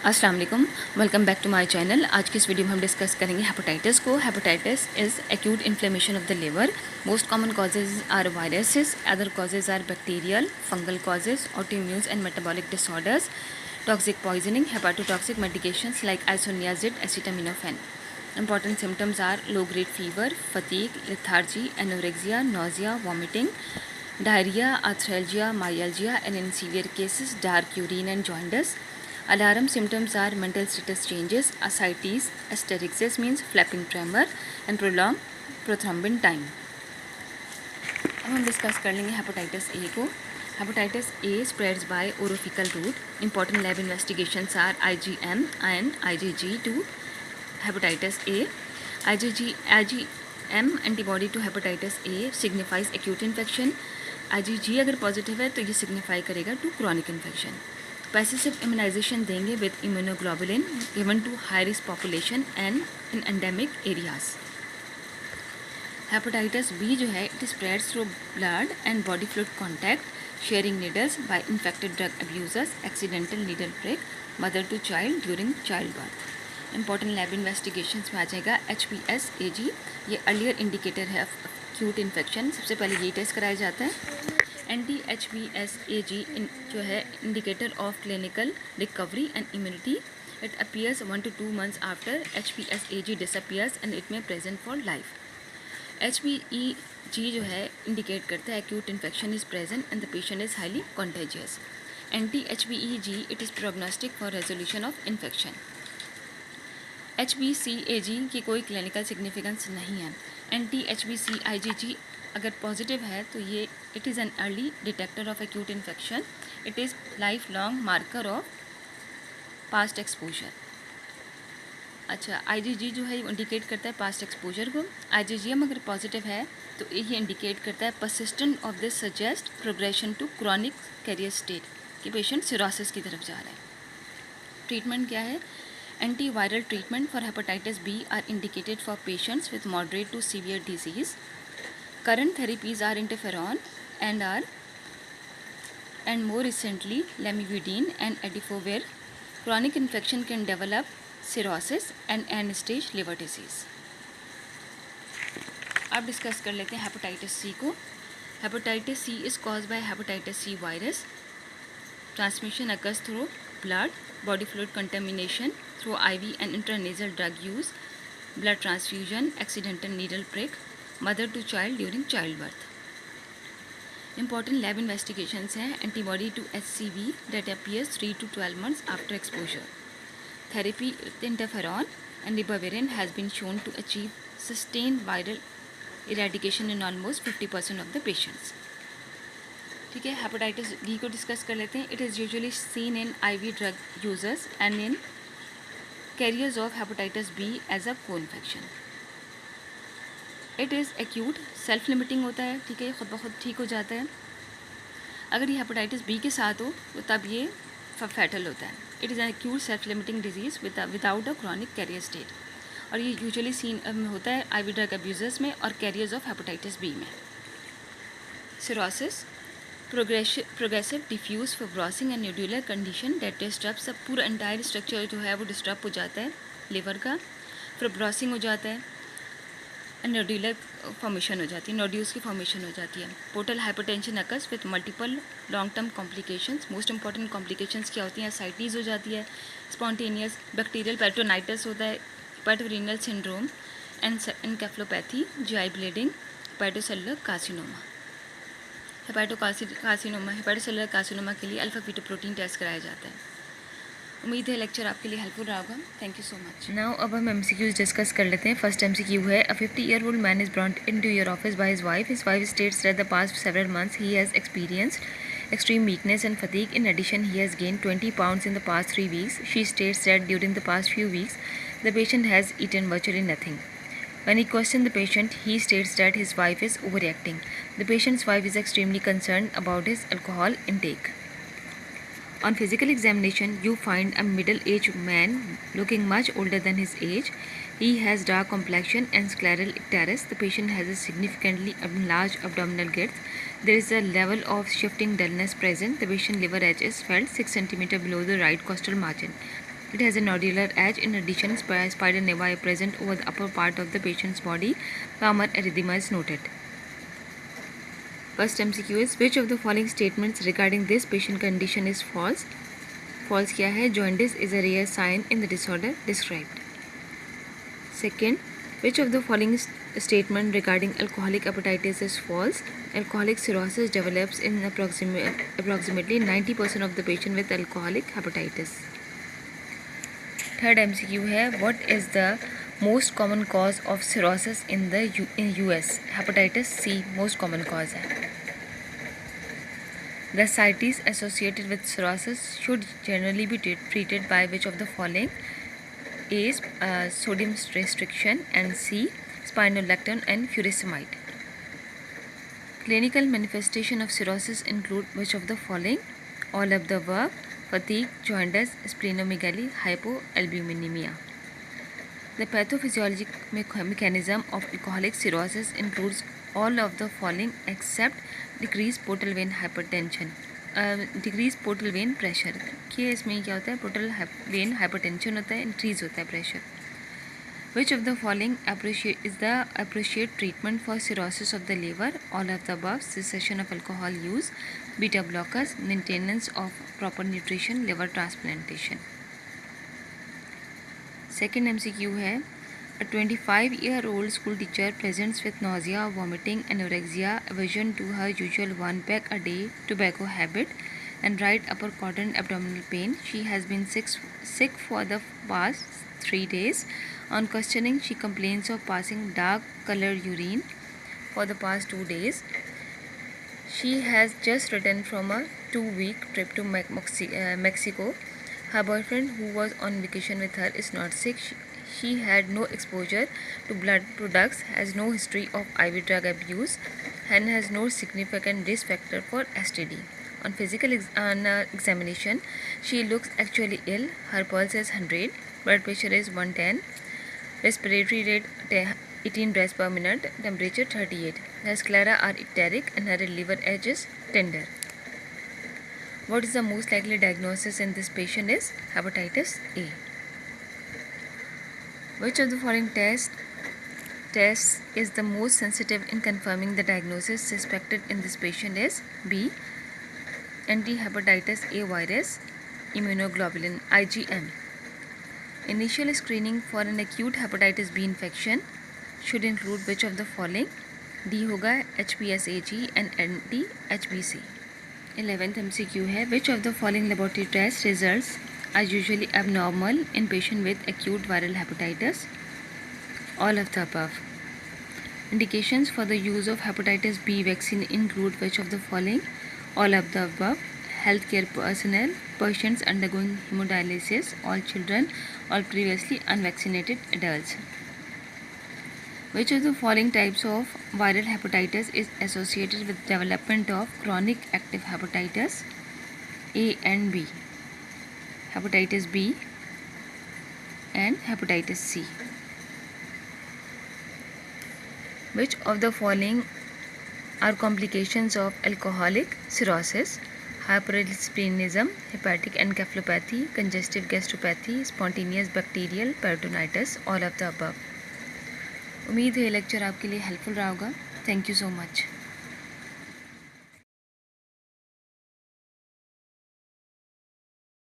अस्सलाम वालेकुम, welcome back to my channel. आज की इस वीडियो में हम डिस्कस करेंगे हेपेटाइटिस को। Hepatitis is acute inflammation of the liver. Most common causes are viruses, other causes are bacterial, fungal causes, autoimmunes and metabolic disorders, toxic poisoning, hepatotoxic medications like isoniazid, acetaminophen. Important symptoms are low-grade fever, fatigue, lethargy, anorexia, nausea, vomiting, diarrhea, arthralgia, myalgia, and in severe cases, dark urine and jaundice. Alarm symptoms are mental status changes, ascites, asterixis means flapping tremor, and prolonged prothrombin time. अब हम discuss कर लेंगे hepatitis A को। Hepatitis A spreads by orofecal route. Important lab investigations are IgM and IgG to hepatitis A. IgM antibody to hepatitis A signifies acute infection. IgG अगर positive है तो ये signify करेगा to chronic infection. Passive immunization देंगे with immunoglobulin given to high risk population and in endemic areas. Hepatitis B जो है it spreads through blood and body fluid contact, sharing needles by infected drug abusers, accidental needle prick, mother to child during child birth. Important lab investigations में आ जाएगा HPS-AG। ये earlier indicator है acute infection. सबसे पहले ये test कराया जाता है। HPS-AG जो है indicator of clinical recovery and immunity. It appears 1 to 2 months after HPS-AG disappears and it may present for life. HPEG जो है इंडिकेट करता है acute infection is present and the patient is highly contagious. Anti-HPEG it is prognostic for resolution of infection. HBCAG की कोई clinical significance नहीं है। Anti-HBCIgG अगर positive है तो ये it is an early detector of acute infection. It is life long marker of past exposure. अच्छा, IgG जो है इंडिकेट करता है पास्ट एक्सपोजर को। IgM अगर पॉजिटिव है तो ये इंडिकेट करता है persistent of this suggest progression to chronic carrier state कि पेशेंट सिरोसिस की तरफ जा रहा है। ट्रीटमेंट क्या है? Antiviral treatment for hepatitis B are indicated for patients with moderate to severe disease. Current therapies are interferon and more recently lamivudine and adifovir. Chronic infection can develop cirrhosis and end-stage liver disease. अब discuss कर लेते हैं hepatitis C को। Hepatitis C is caused by hepatitis C virus. Transmission occurs through blood, body fluid contamination, through IV and intranasal drug use, blood transfusion, accidental needle prick, mother to child during child birth. Important lab investigations हैं antibody to HCV that appears 3 to 12 months after exposure. Therapy with interferon and ribavirin has been shown to achieve sustained viral eradication in almost 50% of the patients. ठीक है, hepatitis D को discuss कर लेते हैं। It is usually seen in IV drug users and in carriers of hepatitis B as a को infection. It is acute, self limiting होता है। ठीक है, खुद ब खुद ठीक हो जाता है। अगर ये हेपेटाइटिस बी के साथ हो तो तब ये फैटल होता है। It is an acute self limiting disease without a chronic carrier state, और ये यूजुअली सीन होता है IV ड्रग अब्यूजर्स में और कैरियर्स ऑफ हेपेटाइटिस बी में। Cirrhosis, progressive diffuse fibrosing and nodular condition that disturbs सब पूरा एंटायर स्ट्रक्चर जो है वो डिस्टर्ब हो जाता है लिवर का। फिब्रोसिंग हो जाता है, नोड्यूलर फॉर्मेशन हो जाती है, नोड्यूल्स की फॉर्मेशन हो जाती है। Portal hypertension occurs with multiple long term complications. Most important complications क्या होती हैं? एसाइटिस हो जाती है, स्पॉन्टेनियस बैक्टीरियल पेरिटोनाइटिस होता है, hepatorenal syndrome, encephalopathy, GI bleeding, hepatocellular carcinoma. Hepatocellular carcinoma के लिए अल्फा फीटोप्रोटीन टेस्ट कराया जाता है। उम्मीद है लेक्चर आपके लिए हेल्पफुल रहा होगा। Thank you so much. Now अब हम MCQs डिस्कस कर लेते हैं। फर्स्ट MCQ है, अ 50-year-old man is brought into your office by his wife. His wife states that the past several months he has experienced extreme weakness and fatigue. In addition, he has gained 20 pounds in the past 3 weeks. She states that during the past few weeks, the patient has eaten virtually nothing. When he questioned the patient, he states that his wife is overreacting. The patient's wife is extremely concerned about his alcohol intake. On physical examination, you find a middle-aged man looking much older than his age. He has dark complexion and scleral icterus. The patient has a significantly enlarged abdominal girth. There is a level of shifting dullness present. The patient liver edge is felt 6 cm below the right costal margin. It has a nodular edge. In addition, spider nevi present over the upper part of the patient's body. Calmer erythema is noted. First MCQ is, which of the following statements regarding this patient condition is false? False क्या है? Jaundice is a rare sign in the disorder described. Second, which of the following statement regarding alcoholic hepatitis is false? Alcoholic cirrhosis develops in approximately 90% of the patient with alcoholic hepatitis. Third MCQ है, what is the most common cause of cirrhosis in the US? Hepatitis C most common cause है. The ascites associated with cirrhosis should generally be treated by which of the following? A. Sodium restriction, and C. Spironolactone and furosemide. Clinical manifestation of cirrhosis include which of the following? All of the above: fatigue, jaundice, splenomegaly, hypoalbuminemia. The pathophysiologic mechanism of alcoholic cirrhosis includes all of the following except decreased portal vein hypertension, decreased portal vein pressure. कि इसमें क्या होता है? portal vein hypertension होता है, increase होता है pressure. Which of the following is the appropriate treatment for cirrhosis of the liver? All of the above: cessation of alcohol use, beta blockers, maintenance of proper nutrition, liver transplantation. Second MCQ है, a 25-year-old school teacher presents with nausea, vomiting, anorexia, aversion to her usual 1 pack a day tobacco habit, and right upper quadrant abdominal pain. She has been sick for the past 3 days. On questioning, she complains of passing dark colored urine for the past 2 days. She has just returned from a 2-week trip to Mexico. Her boyfriend, who was on vacation with her, is not sick. She had no exposure to blood products, has no history of IV drug abuse, and has no significant risk factor for STD. On physical examination, she looks actually ill. Her pulse is 100, blood pressure is 110, respiratory rate 18 breaths per minute, temperature 38. Her sclera are icteric and her liver edge is tender. What is the most likely diagnosis in this patient is hepatitis A. Which of the following tests is the most sensitive in confirming the diagnosis suspected in this patient is B. Anti-hepatitis A virus immunoglobulin IgM. Initial screening for an acute hepatitis B infection should include which of the following? D होगा HPSAG and anti-HBC. 11th MCQ है, which of the following laboratory test results are usually abnormal in patient with acute viral hepatitis? All of the above. Indications for the use of hepatitis B vaccine include which of the following? All of the above. Healthcare personnel, patients undergoing hemodialysis, all children, all previously unvaccinated adults. Which of the following types of viral hepatitis is associated with development of chronic active hepatitis? A and B. Hepatitis B and hepatitis C. Which of the following are complications of alcoholic cirrhosis? Hyperinsulinism, hepatic encephalopathy, congestive gastropathy, spontaneous bacterial peritonitis, all of the above. उम्मीद है lecture आपके लिए helpful रहा होगा. Thank you so much.